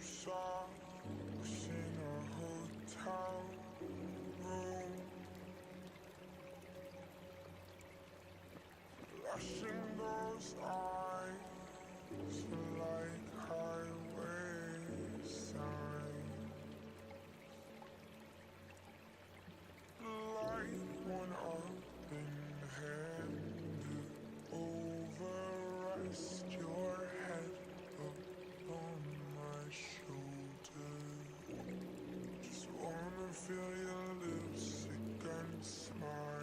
saw us in a hotel room, flashing those eyes like highway signs, like one up in hand over. Rest your head upon my shoulder. Just wanna feel your lips against my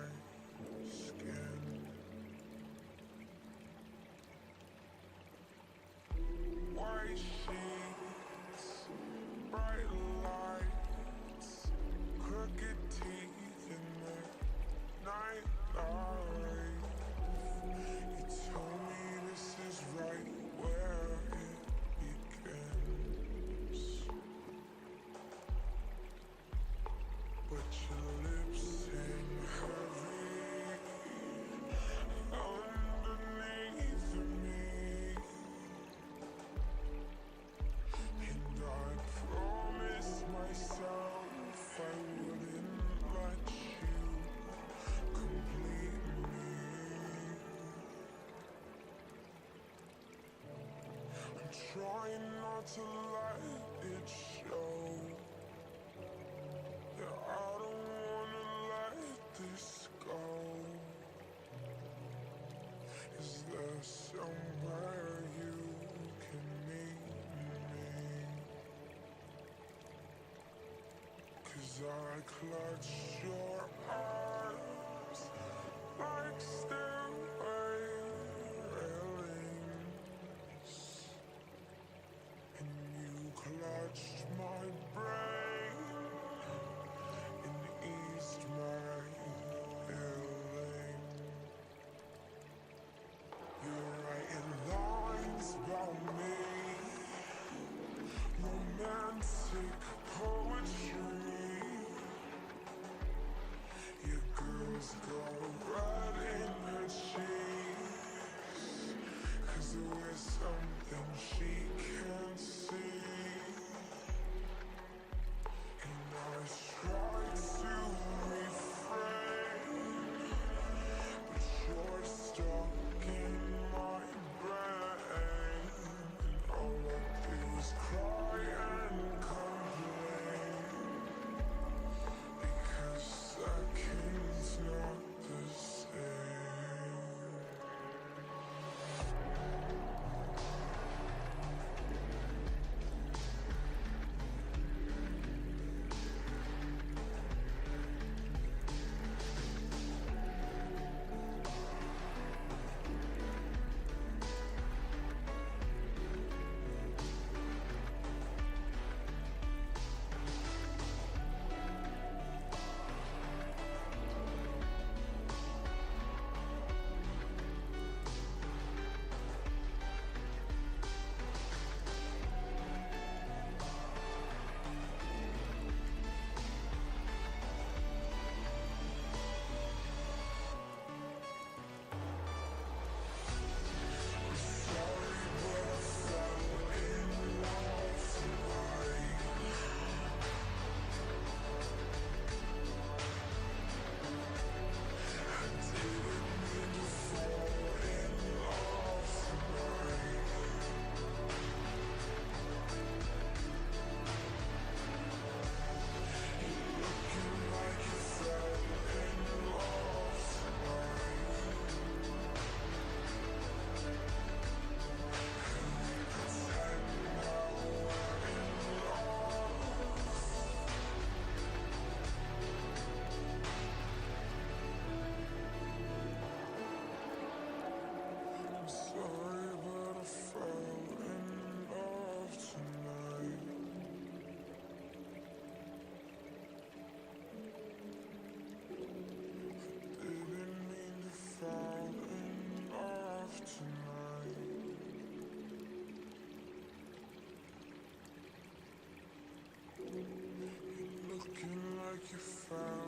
skin. White sheets, bright lights, crooked teeth in the night light. You told me this is right where it begins, but your lips hang heavy underneath me, and I promised myself I wouldn't let you complete me. I'm trying not to let it show. Yeah, I don't wanna let this go. Is there somewhere you can meet me? 'Cause I clutch your arms like stairway railings, and you clutched my brain and eased my healing. You're writing lines about me, romantic poetry. Your girl's got red in her cheeks, 'cause there is something she can't see. And I try to refrain, but you're stuck in my brain, and all I do is cry and complain, because seconds not the same. Looking like you found